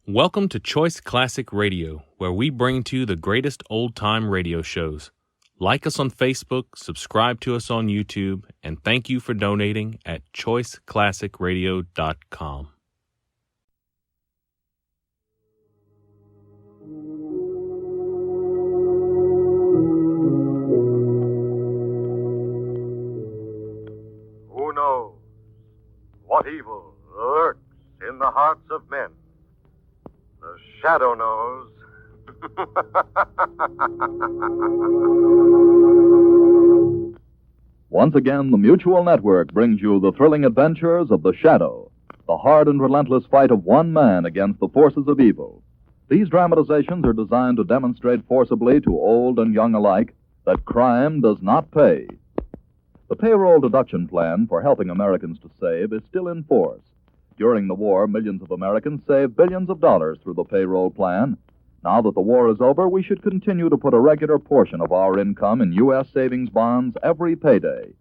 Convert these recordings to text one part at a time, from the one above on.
Welcome to Choice Classic Radio, where we bring to you the greatest old-time radio shows. Like us on Facebook, subscribe to us on YouTube, and thank you for donating at choiceclassicradio.com. Who knows what evil lurks in the hearts of men? The shadow knows. Once again, the Mutual Network brings you the thrilling adventures of the Shadow, the hard and relentless fight of one man against the forces of evil. These dramatizations are designed to demonstrate forcibly to old and young alike that crime does not pay. The payroll deduction plan for helping Americans to save is still in force. During the war, millions of Americans saved billions of dollars through the payroll plan. Now that the war is over, we should continue to put a regular portion of our income in U.S. savings bonds every payday.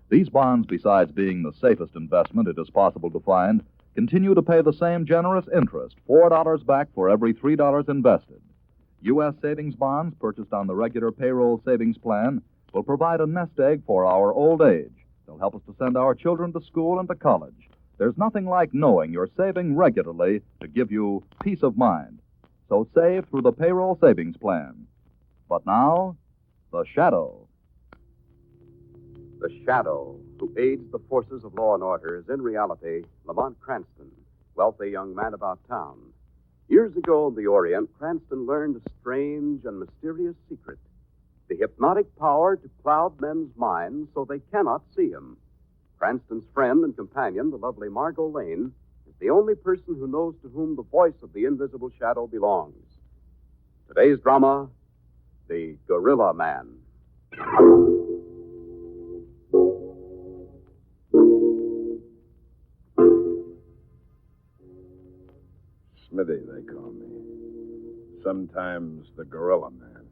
These bonds, besides being the safest investment it is possible to find, continue to pay the same generous interest, $4 back for every $3 invested. U.S. savings bonds purchased on the regular payroll savings plan will provide a nest egg for our old age. They'll help us to send our children to school and to college. There's nothing like knowing you're saving regularly to give you peace of mind. So save through the payroll savings plan. But now, the Shadow. The Shadow, who aids the forces of law and order, is in reality Lamont Cranston, wealthy young man about town. Years ago in the Orient, Cranston learned a strange and mysterious secret: the hypnotic power to cloud men's minds so they cannot see him. Cranston's friend and companion, the lovely Margot Lane, is the only person who knows to whom the voice of the invisible shadow belongs. Today's drama, The Gorilla Man. Smithy, they call me. Sometimes the Gorilla Man.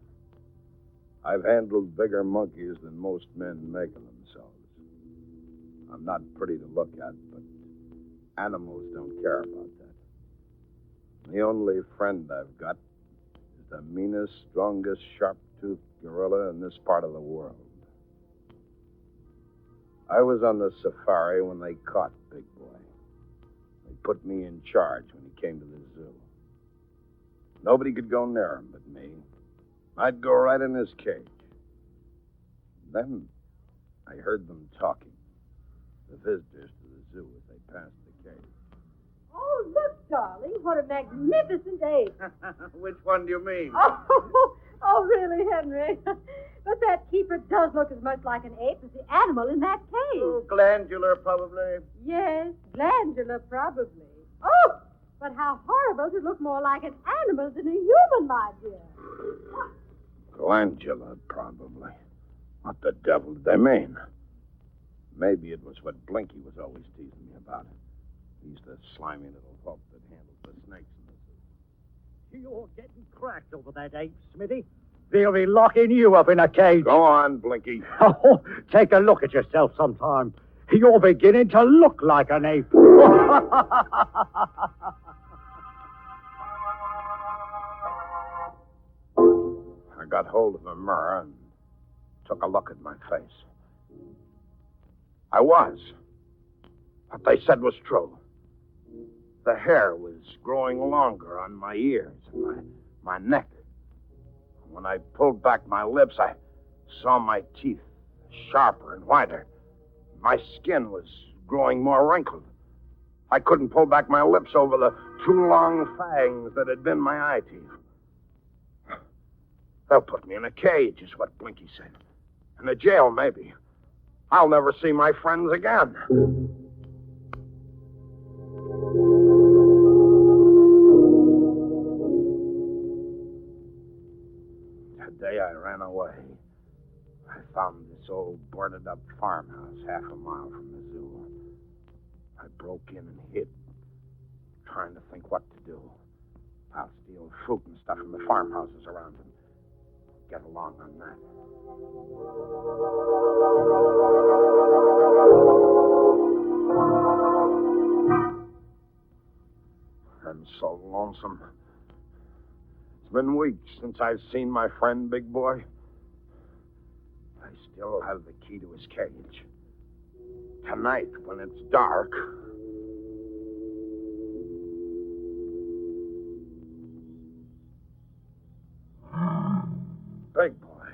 I've handled bigger monkeys than most men make of themselves. I'm not pretty to look at, but animals don't care about that. The only friend I've got is the meanest, strongest, sharp-toothed gorilla in this part of the world. I was on the safari when they caught Big Boy. They put me in charge when he came to the zoo. Nobody could go near him but me. I'd go right in his cage. Then I heard them talking, the visitors to the zoo as they passed the cage. Oh, look, darling, what a magnificent ape. Which one do you mean? Oh, really, Henry? But that keeper does look as much like an ape as the animal in that cage. Oh, glandular, probably. Yes, glandular, probably. Oh, but how horrible to look more like an animal than a human, my dear. Glandular, probably. What the devil did they mean? Maybe it was what Blinky was always teasing me about. He's the slimy little whelp that handles the snakes in the zoo. You're getting cracked over that ape, Smithy. They'll be locking you up in a cage. Go on, Blinky. Oh, take a look at yourself sometime. You're beginning to look like an ape. I got hold of a mirror and took a look at my face. I was. What they said was true. The hair was growing longer on my ears and my neck. When I pulled back my lips, I saw my teeth sharper and whiter. My skin was growing more wrinkled. I couldn't pull back my lips over the two long fangs that had been my eye teeth. They'll put me in a cage, is what Blinky said. In a jail, maybe. I'll never see my friends again. The day I ran away, I found this old boarded-up farmhouse half a mile from the zoo. I broke in and hid, trying to think what to do. I'll steal fruit and stuff from the farmhouses around and get along on that. And so lonesome. It's been weeks since I've seen my friend, Big Boy. I still have the key to his cage. Tonight, when it's dark... Big Boy,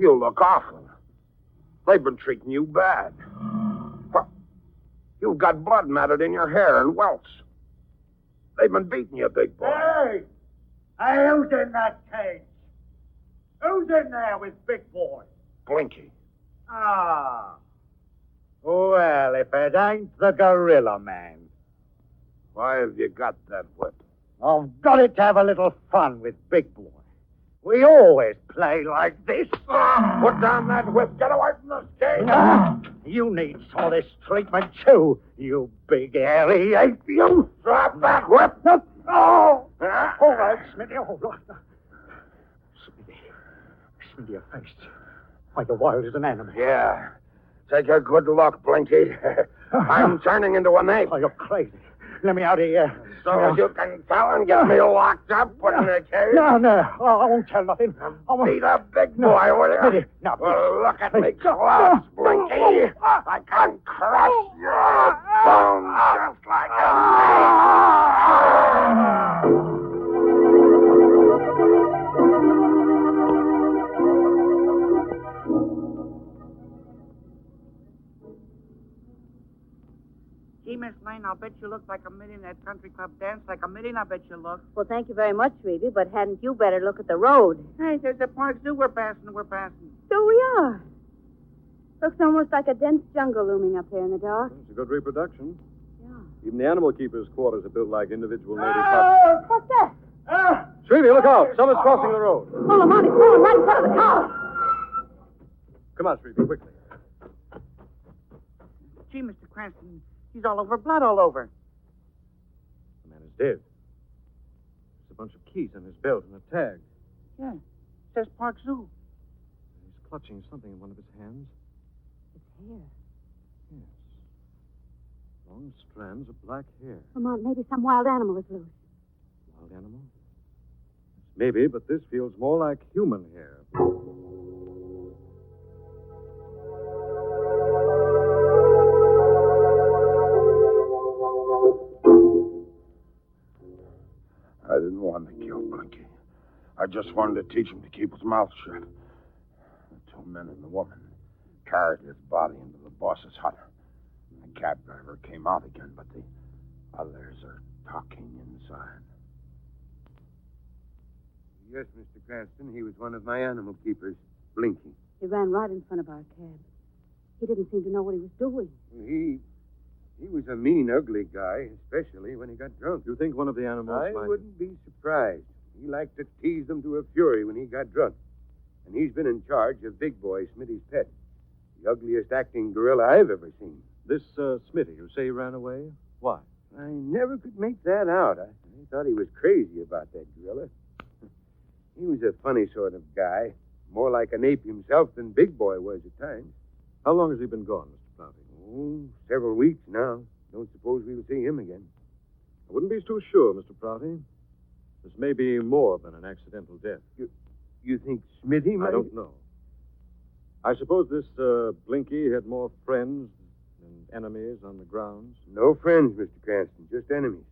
you look awful. They've been treating you bad. Well, you've got blood matted in your hair and welts. They've been beating you, Big Boy. Hey! Hey, who's in that cage? Who's in there with Big Boy? Blinky. Ah. Well, if it ain't the Gorilla Man. Why have you got that whip? I've got it to have a little fun with Big Boy. We always play like this. Put down that whip. Get away from the stage. You need some of this treatment, too, you big hairy ape, you. Drop that whip. Oh! All right, Smitty, all right. Smitty, your face. Why, you're wild as an animal. Yeah. Take a good look, Blinky. I'm turning into an ape. Oh, you're crazy. Let me out of here. So you can tell and get me locked up, put in a cage? No, I won't tell nothing. Be the big boy, will you? Smitty, no. Well, look at me close, Blinky. I can crush your bones just like Gee, Miss Lane, I'll bet you look like a million at country club dance, like a million, I bet you look. Well, thank you very much, Reedy, but hadn't you better look at the road? Hey, there's the park zoo we're passing. So we are. Looks almost like a dense jungle looming up there in the dark. It's a good reproduction. Yeah. Even the animal keepers' quarters are built like individual native huts. What's that? Shrevey, look out! Someone's crossing the road. Oh, Monty, falling right in front of the car. Come on, Shrevey, quickly. Gee, Mr. Cranston, he's all over, blood all over. The man is dead. There's a bunch of keys on his belt and a tag. Yeah, says Park Zoo. He's clutching something in one of his hands. It's hair. Yes. Long strands of black hair. Lamont, maybe some wild animal is loose. Wild animal? Maybe, but this feels more like human hair. I didn't want to kill Blinky. I just wanted to teach him to keep his mouth shut. The two men and the woman carried his body into the boss's hut. The cab driver came out again, but the others are talking inside. Yes, Mr. Cranston, he was one of my animal keepers, Blinky. He ran right in front of our cab. He didn't seem to know what he was doing. He was a mean, ugly guy, especially when he got drunk. You think one of the animals I might... wouldn't be surprised. He liked to tease them to a fury when he got drunk. And he's been in charge of Big Boy, Smitty's pet. The ugliest acting gorilla I've ever seen. This, Smitty, you say he ran away? Why? I never could make that out. I thought he was crazy about that gorilla. He was a funny sort of guy. More like an ape himself than Big Boy was at times. How long has he been gone, Mr. Prouty? Oh, several weeks now. Don't suppose we'll see him again. I wouldn't be too sure, Mr. Prouty. This may be more than an accidental death. You think Smitty might... I don't know. I suppose this, Blinky had more friends than enemies on the grounds. No friends, Mr. Cranston, just enemies.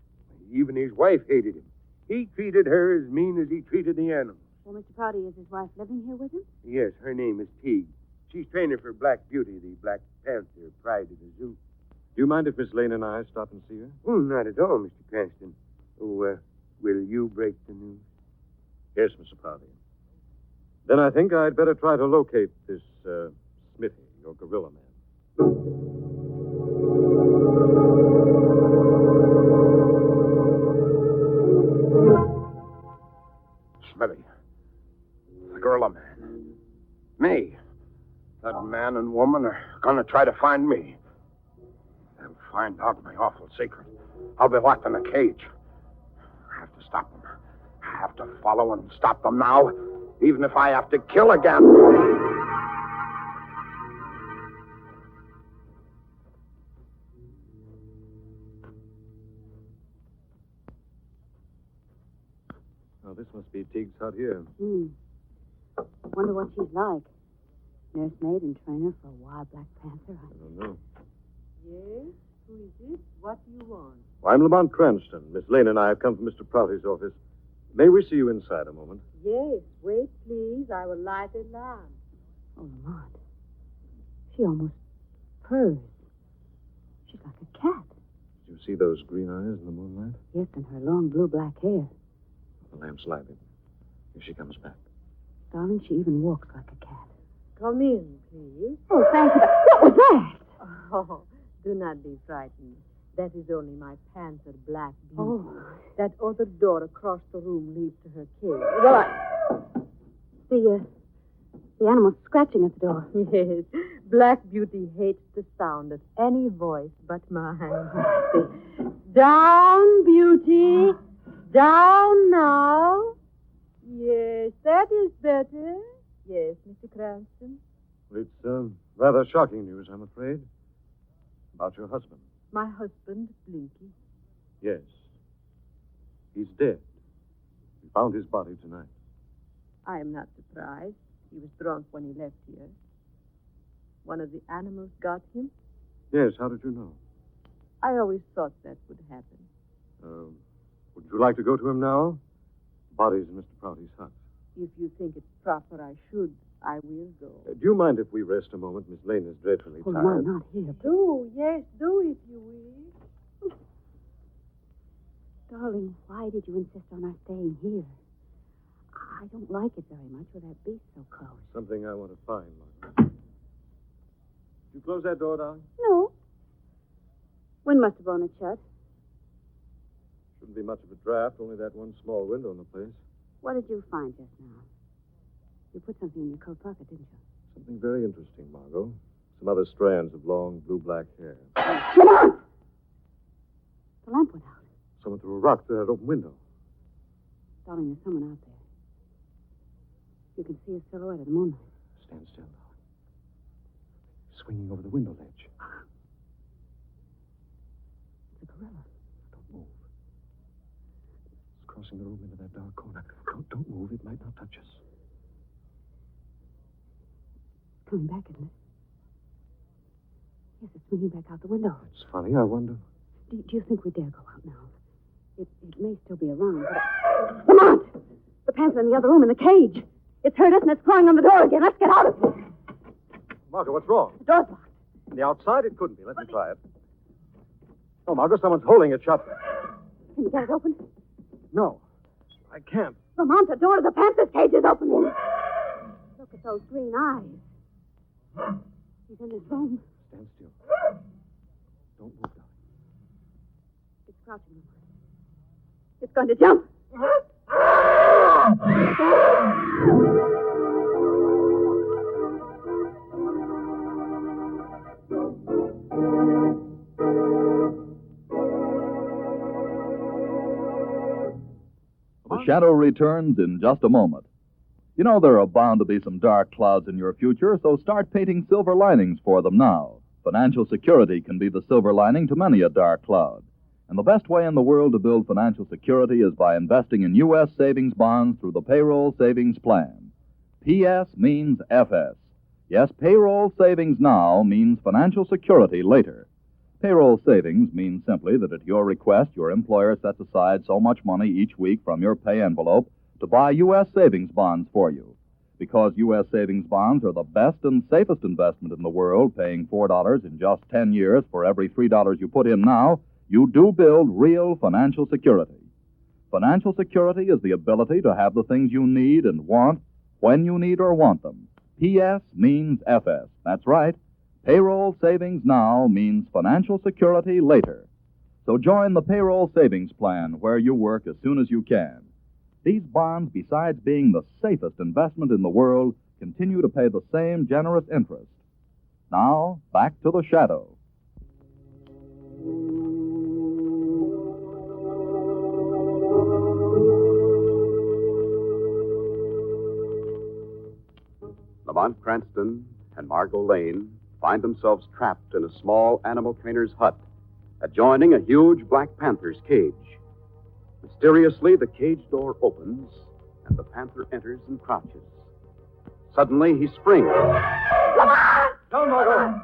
Even his wife hated him. He treated her as mean as he treated the animals. Well, Mr. Prouty, is his wife living here with him? Yes, her name is Teague. She's trainer for Black Beauty, the Black Panther, pride of the zoo. Do you mind if Miss Lane and I stop and see her? Oh, not at all, Mr. Cranston. Oh, will you break the news? Yes, Mr. Prouty. Then I think I'd better try to locate this, Smitty, your gorilla man. Smitty. The gorilla man. Me. That man and woman are going to try to find me. They'll find out my awful secret. I'll be locked in a cage. I have to stop them. I have to follow and stop them now, even if I have to kill again. Oh, this must be Teague's hut here. Wonder what she's like. Nursemaid and trainer for a wild black panther. I don't know. Yes? Who is it? What do you want? I'm Lamont Cranston. Miss Lane and I have come from Mr. Prouty's office. May we see you inside a moment? Yes. Wait, please. I will light a lamp. Oh, Lamont. She almost purrs. She's like a cat. Did you see those green eyes in the moonlight? Yes, and her long blue-black hair. The lamp's lighted. Here she comes back. Darling, she even walks like a cat. Come in, please. Oh, thank you. What was that? Oh, do not be frightened. That is only my panther, Black Beauty. Oh. That other door across the room leads to her cage. Well, the animal's scratching at the door. Yes. Black Beauty hates the sound of any voice but mine. Down, Beauty. Down now. Yes, that is better. Yes, Mr. Cranston. It's rather shocking news, I'm afraid. About your husband. My husband, Blinky. Yes. He's dead. We found his body tonight. I am not surprised. He was drunk when he left here. One of the animals got him. Yes, how did you know? I always thought that would happen. Would you like to go to him now? The body's in Mr. Prouty's hut. If you think it's proper I should, I will go. Do you mind if we rest a moment? Miss Lane is dreadfully Oh, tired. no, not here. Do, yes, do if you wish. Darling, why did you insist on our staying here? I don't like it very much with that beast so close. Something I want to find, Margaret. Did you close that door, darling? No. Wind must have blown it shut. Shouldn't be much of a draft, only that one small window in the place. What did you find just now? You put something in your coat pocket, didn't you? Something very interesting, Margot. Some other strands of long blue-black hair. Come on! The lamp went out. Someone threw a rock through that open window. Darling, there's someone out there. You can see his silhouette in the moonlight. Stand still, darling. Swinging over the window ledge. It's a gorilla. Don't move. It's crossing the room into that dark corner. Don't move. It might not touch us. Coming back, isn't it? Yes, it's swinging back out the window. It's funny. I wonder. Do you think we dare go out now? It may still be around, but... Lamont! The panther in the other room in the cage. It's heard us and it's clawing on the door again. Let's get out of here. Margot, what's wrong? The door's locked. On the outside, it couldn't be. Let me try it. Oh, Margot, someone's holding it shut. Can you get it open? No, I can't. Lamont, the door to the panther's cage is opening. Look at those green eyes. He's in his room. Stand still. Don't move, darling. It's crouching, Lamont. It's going to jump. The Shadow returns in just a moment. You know there are bound to be some dark clouds in your future, so start painting silver linings for them now. Financial security can be the silver lining to many a dark cloud. And the best way in the world to build financial security is by investing in U.S. savings bonds through the Payroll Savings Plan. PS means FS. Yes, payroll savings now means financial security later. Payroll savings means simply that at your request, your employer sets aside so much money each week from your pay envelope to buy U.S. savings bonds for you. Because U.S. savings bonds are the best and safest investment in the world, paying $4 in just 10 years for every $3 you put in now, you do build real financial security. Financial security is the ability to have the things you need and want when you need or want them. PS means FS. That's right. Payroll savings now means financial security later. So join the Payroll Savings Plan where you work as soon as you can. These bonds, besides being the safest investment in the world, continue to pay the same generous interest. Now, back to the Shadow. Lamont Cranston and Margot Lane find themselves trapped in a small animal trainer's hut, adjoining a huge Black Panther's cage. Miss Mysteriously, the cage door opens, and the panther enters and crouches. Suddenly, he springs. Down, Margot!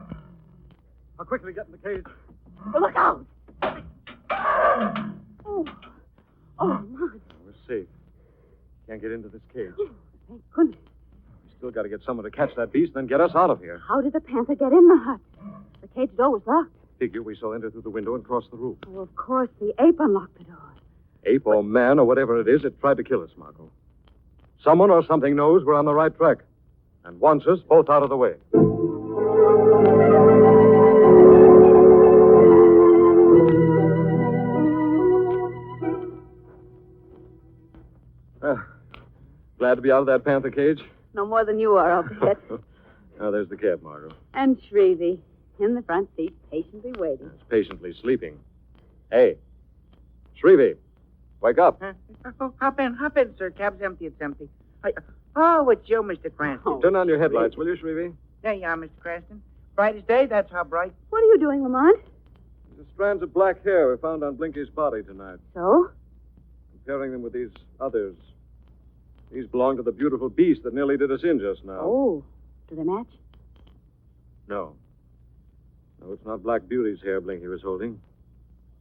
I'll quickly get in the cage. Look out! Oh, Lamont. We're safe. Can't get into this cage. Thank goodness. We still got to get someone to catch that beast, then get us out of here. How did the panther get in the hut? The cage door was locked. Figure we shall enter through the window and cross the roof. Oh, of course, the ape unlocked the door. Ape or man or whatever it is, it tried to kill us, Margot. Someone or something knows we're on the right track and wants us both out of the way. Glad to be out of that panther cage. No more than you are, I'll bet. Now, there's the cab, Margot. And Shrevey in the front seat, patiently waiting. It's patiently sleeping. Hey, Shrevey, wake up. Oh, hop in, sir. Cab's empty. It's empty. Oh, it's you, Mr. Cranston. Turn on your headlights, will you, Shrevey? There you are, Mr. Cranston. Bright as day, that's how bright. What are you doing, Lamont? The strands of black hair were found on Blinky's body tonight. So? Comparing them with these others. These belong to the beautiful beast that nearly did us in just now. Oh, do they match? No. No, it's not Black Beauty's hair Blinky was holding.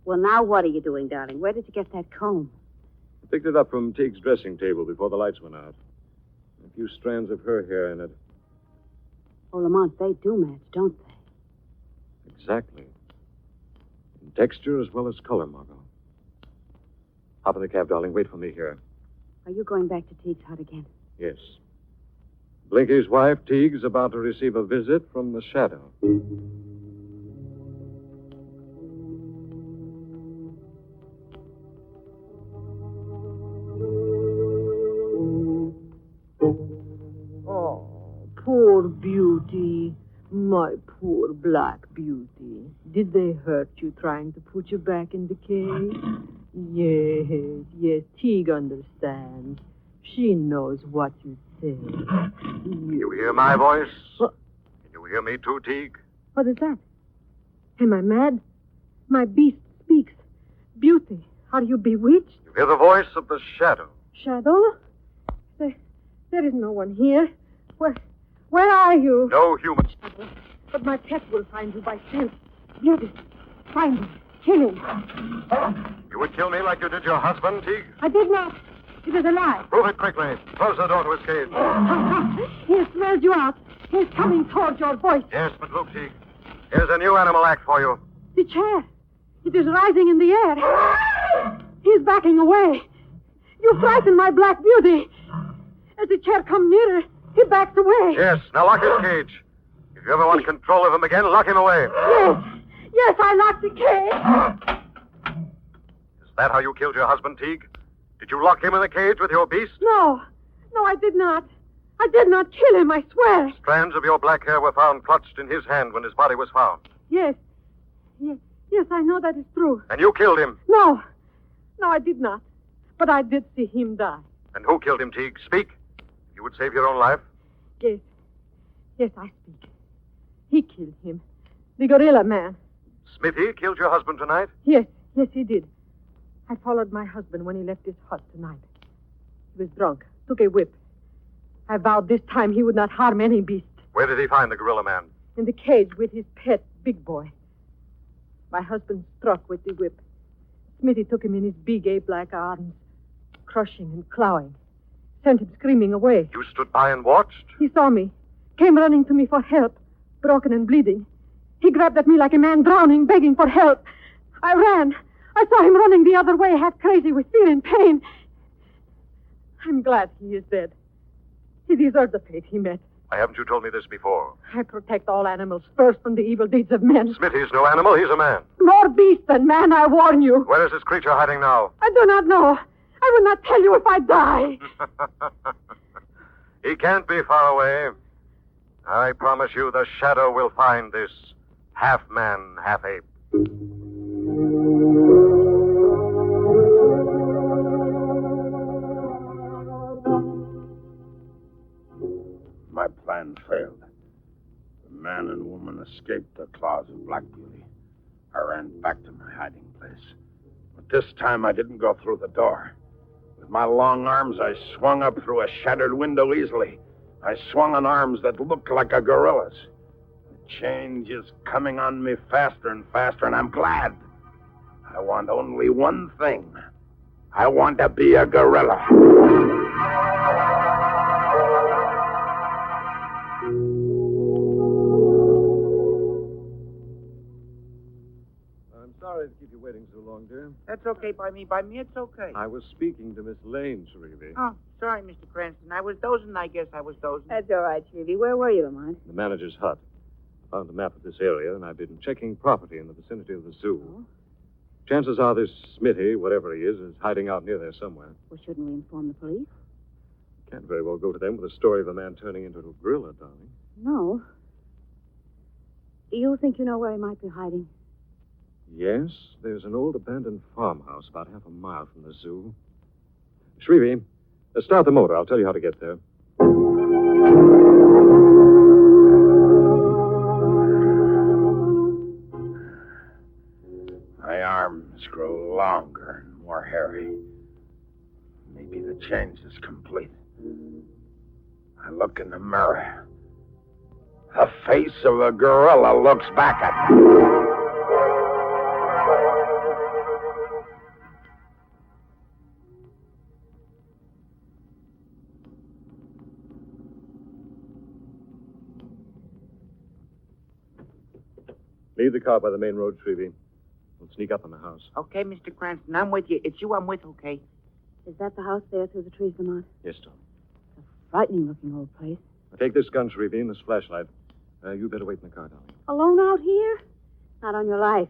Well, now what are you doing, darling? Where did you get that comb? I picked it up from Teague's dressing table before the lights went out. A few strands of her hair in it. Oh, Lamont, they do match, don't they? Exactly. In texture as well as color, Margot. Hop in the cab, darling. Wait for me here. Are you going back to Teague's hut again? Yes. Blinky's wife, Teague, is about to receive a visit from the shadow. Oh, poor Beauty. My poor Black Beauty. Did they hurt you trying to put you back in the cage? Yes, Teague understands. She knows what you say. You hear my voice? What? Can you hear me too, Teague? What is that? Am I mad? My beast speaks. Beauty, are you bewitched? You hear the voice of the shadow. Shadow? There is no one here. Where are you? No human. But my pet will find you by scent. Beauty, find him. Kill him. You would kill me like you did your husband, Teague? I did not. It is a lie. Prove it quickly. Close the door to his cage. He has smelled you out. He's coming towards your voice. Yes, but look, Teague. Here's a new animal act for you. The chair. It is rising in the air. He's backing away. You frighten my Black Beauty. As the chair comes nearer, he backs away. Yes, now lock his cage. If you ever want control of him again, lock him away. Yes, I locked the cage. Is that how you killed your husband, Teague? Did you lock him in the cage with your beast? No, I did not. I did not kill him, I swear. Strands of your black hair were found clutched in his hand when his body was found. Yes, I know that is true. And you killed him. No, I did not. But I did see him die. And who killed him, Teague? Speak. You would save your own life. Yes, I speak. He killed him. The gorilla man. Smithy killed your husband tonight? Yes, he did. I followed my husband when he left his hut tonight. He was drunk, took a whip. I vowed this time he would not harm any beast. Where did he find the gorilla man? In the cage with his pet, Big Boy. My husband struck with the whip. Smithy took him in his big ape-like arms, crushing and clawing. Sent him screaming away. You stood by and watched? He saw me, came running to me for help, broken and bleeding. He grabbed at me like a man drowning, begging for help. I ran. I saw him running the other way, half crazy with fear and pain. I'm glad he is dead. He deserved the fate he met. Why haven't you told me this before? I protect all animals first from the evil deeds of men. Smithy's no animal. He's a man. More beast than man, I warn you. Where is this creature hiding now? I do not know. I will not tell you if I die. He can't be far away. I promise you the shadow will find this half man, half ape. My plan failed. The man and woman escaped the claws of Black Beauty. I ran back to my hiding place. But this time I didn't go through the door. With my long arms, I swung up through a shattered window easily. I swung on arms that looked like a gorilla's. The change is coming on me faster and faster, and I'm glad. I want only one thing. I want to be a gorilla. I'm sorry to keep you waiting so long, dear. That's okay by me. By me, it's okay. I was speaking to Miss Lane, Shrevey. Oh, sorry, Mr. Cranston. I was dozing. I guess I was dozing. That's all right, Shrevey. Where were you, Lamont? The manager's hut. I found a map of this area, and I've been checking property in the vicinity of the zoo. Oh? Chances are this Smithy, whatever he is hiding out near there somewhere. Well, shouldn't we inform the police? Can't very well go to them with a story of a man turning into a gorilla, darling. No. Do you think you know where he might be hiding? Yes, there's an old abandoned farmhouse about half a mile from the zoo. Shrevey, start the motor. I'll tell you how to get there. My arms grow longer and more hairy. Maybe the change is complete. I look in the mirror. The face of a gorilla looks back at me. Leave the car by the main road, Shrevey. We'll sneak up on the house. Okay, Mr. Cranston, I'm with you. It's you I'm with, okay? Is that the house there through the trees, Lamont? Yes, Tom. Frightening-looking old place. Now take this gun, Shrevey, and this flashlight. You better wait in the car, darling. Alone out here? Not on your life.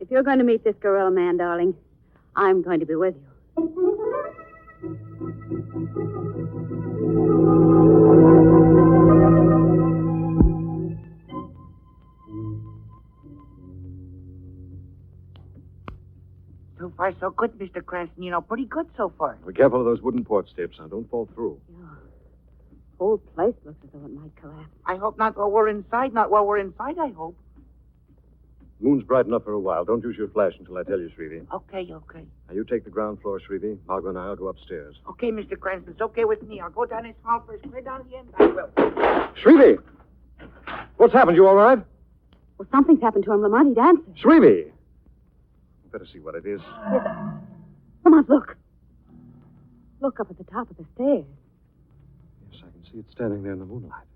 If you're going to meet this gorilla man, darling, I'm going to be with you. So far, so good, Mr. Cranston. You know, pretty good so far. Be careful of those wooden porch steps now. Don't fall through. Yeah. Whole place looks as though it might collapse. I hope not while we're inside. Not while we're inside, I hope. Moon's bright enough for a while. Don't use your flash until I tell you, Shrevey. Okay. Now, you take the ground floor, Shrevey. Margot and I'll go upstairs. Okay, Mr. Cranston. It's okay with me. I'll go down this hall first. Clear down the end. I will. Shrevey! What's happened? You all right? Well, something's happened to him, Lamont. He'd answer. Shrevey! Better see what it is. Yes. Lamont, look. Look up at the top of the stairs. Yes, I can see it standing there in the moonlight.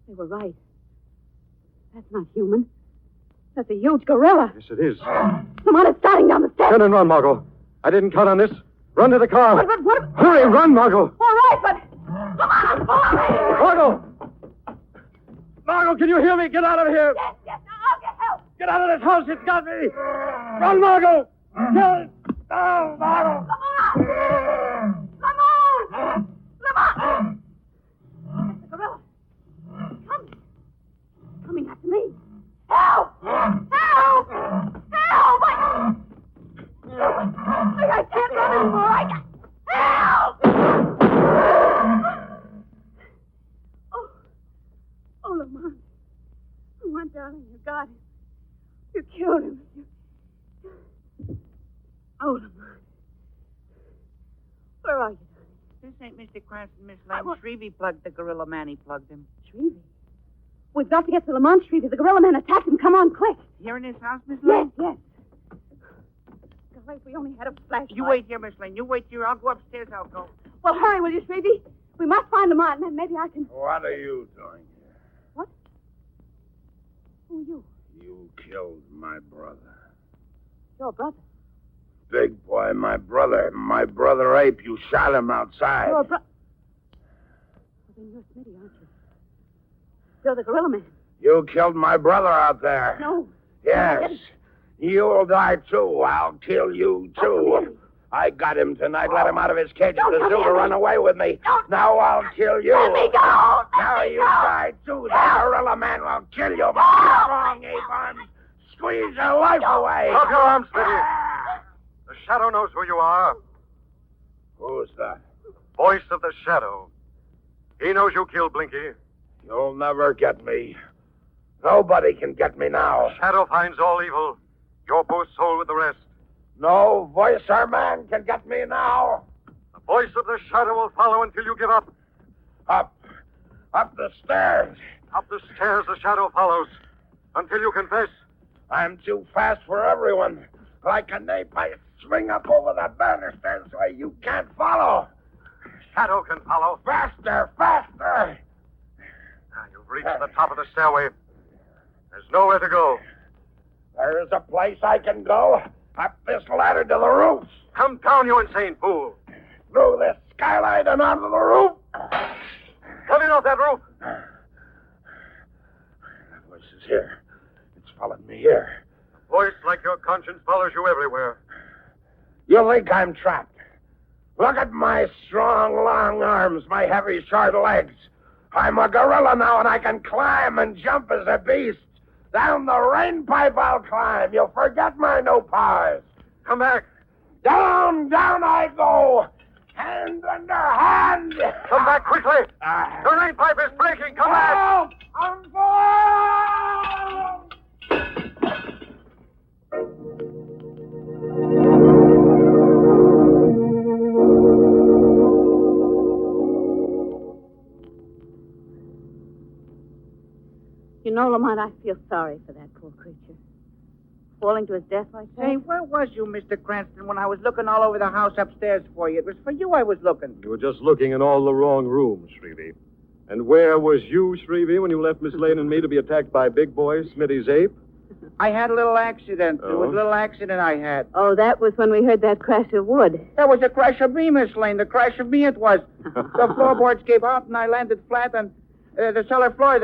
They were right. That's not human. That's a huge gorilla. Yes, it is. Lamont, it's starting down the stairs. Turn and run, Margot. I didn't count on this. Run to the car. What? Hurry, run, Margot. All right, but... Lamont, I'm falling! Margot! Margot, can you hear me? Get out of here. Yes, I'll get help. Get out of this house. It's got me. Run, Margot. Kill it. Oh, Margot. Lamont! It's the gorilla. It's coming after me. Help! I can't run anymore. Help! Oh, Lamont. Lamont, darling, you got him. You killed him. Oh, Lamont. Where are you, darling? This ain't Mr. Cranston, Miss Lane. Shrevey plugged the gorilla man. He plugged him. Shrevey? We've got to get to Lamont Street. The gorilla man attacked him. Come on, quick. Here in this house, Miss Lane? Yes. God, if we only had a flashlight. You wait here, Miss Lane. You wait here. I'll go upstairs. I'll go. Well, hurry, will you, Shrevey? We must find Lamont, and then maybe I can... What are you doing here? What? Who are you? You killed my brother. Your brother. Big boy, my brother. My brother Ape. You shot him outside. Your brother... Well, then you're Smitty, aren't you? You're the gorilla man. You killed my brother out there. No. Yes. You'll die, too. I'll kill you, too. I got him tonight. Let him out of his cage at the zoo to run away with me. Now I'll kill you. Let me go. Now you die, too. The gorilla man will kill you. But you're strong, Ape. Squeeze your life away. Drop your arms, Smitty. The Shadow knows who you are. Who's that? Voice of the Shadow. He knows you killed Blinky. You'll never get me. Nobody can get me now. Shadow finds all evil. Your poor soul with the rest. No voice or man can get me now. The voice of the shadow will follow until you give up. Up the stairs. Up the stairs, the shadow follows. Until you confess. I'm too fast for everyone. Like an ape, I swing up over the banisters so you can't follow. Shadow can follow. Faster, faster. Now you've reached the top of the stairway. There's nowhere to go. There is a place I can go. Up this ladder to the roof. Come down, you insane fool. Through this skylight and onto the roof. Come in off that roof. That voice is here. It's followed me here. A voice like your conscience follows you everywhere. You think I'm trapped? Look at my strong, long arms, my heavy, short legs. I'm a gorilla now, and I can climb and jump as a beast. Down the rain pipe I'll climb. You'll forget my new powers. Come back. Down, down I go. Hand under hand. Come back quickly. The rain pipe is breaking. Come back. Help! I'm falling! You know, Lamont, I feel sorry for that poor creature. Falling to his death like that. Say, where was you, Mr. Cranston, when I was looking all over the house upstairs for you? It was for you I was looking. You were just looking in all the wrong rooms, Shrevey. And where was you, Shrevey, when you left Miss Lane and me to be attacked by Big Boy, Smitty's ape? I had a little accident. Oh? It was a little accident I had. Oh, that was when we heard that crash of wood. That was a crash of me, Miss Lane. The crash of me it was. The floorboards gave out and I landed flat on the cellar floor,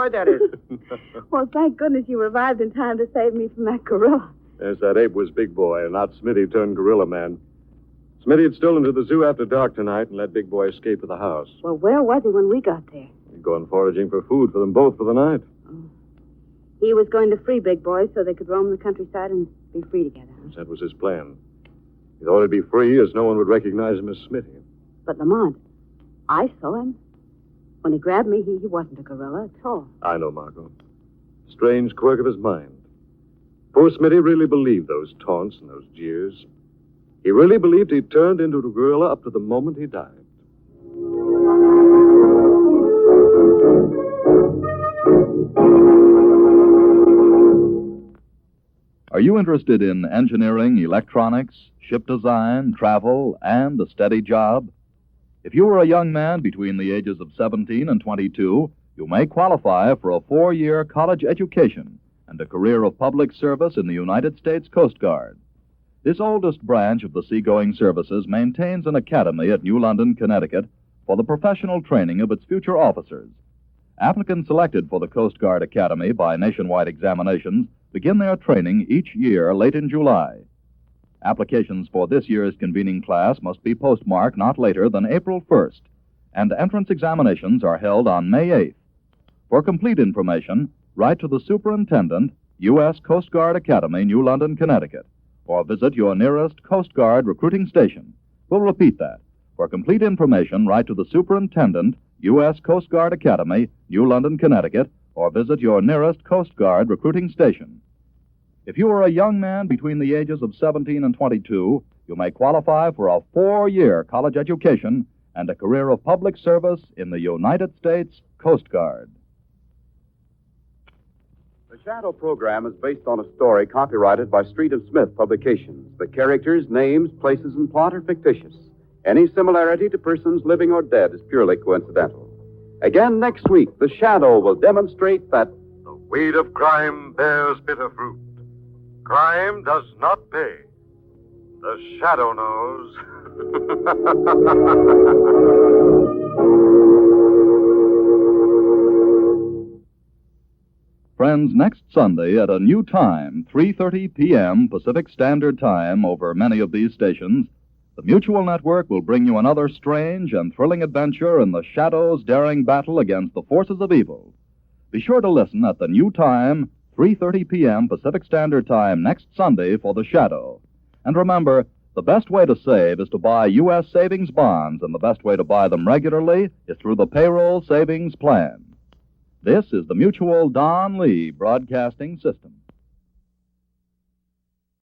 that is. Well, thank goodness you revived in time to save me from that gorilla. Yes, that ape was Big Boy, and not Smitty turned gorilla man. Smitty had stolen to the zoo after dark tonight and let Big Boy escape to the house. Well, where was he when we got there? He'd gone foraging for food for them both for the night. Oh. He was going to free Big Boy so they could roam the countryside and be free together. Yes, that was his plan. He thought he'd be free as no one would recognize him as Smitty. But, Lamont, I saw him. When he grabbed me, he wasn't a gorilla at all. I know, Margot. Strange quirk of his mind. Poor Smitty really believed those taunts and those jeers. He really believed he'd turned into a gorilla up to the moment he died. Are you interested in engineering, electronics, ship design, travel, and a steady job? If you are a young man between the ages of 17 and 22, you may qualify for a 4-year college education and a career of public service in the United States Coast Guard. This oldest branch of the seagoing services maintains an academy at New London, Connecticut, for the professional training of its future officers. Applicants selected for the Coast Guard Academy by nationwide examinations begin their training each year late in July. Applications for this year's convening class must be postmarked not later than April 1st, and entrance examinations are held on May 8th. For complete information, write to the Superintendent, U.S. Coast Guard Academy, New London, Connecticut, or visit your nearest Coast Guard recruiting station. We'll repeat that. For complete information, write to the Superintendent, U.S. Coast Guard Academy, New London, Connecticut, or visit your nearest Coast Guard recruiting station. If you are a young man between the ages of 17 and 22, you may qualify for a 4-year college education and a career of public service in the United States Coast Guard. The Shadow program is based on a story copyrighted by Street and Smith Publications. The characters, names, places, and plot are fictitious. Any similarity to persons living or dead is purely coincidental. Again next week, The Shadow will demonstrate that the weed of crime bears bitter fruit. Crime does not pay. The Shadow knows. Friends, next Sunday at a new time, 3:30 p.m. Pacific Standard Time over many of these stations, the Mutual Network will bring you another strange and thrilling adventure in the Shadow's daring battle against the forces of evil. Be sure to listen at the new time, 3:30 p.m. Pacific Standard Time next Sunday for The Shadow. And remember, the best way to save is to buy U.S. savings bonds, and the best way to buy them regularly is through the Payroll Savings Plan. This is the Mutual Don Lee Broadcasting System.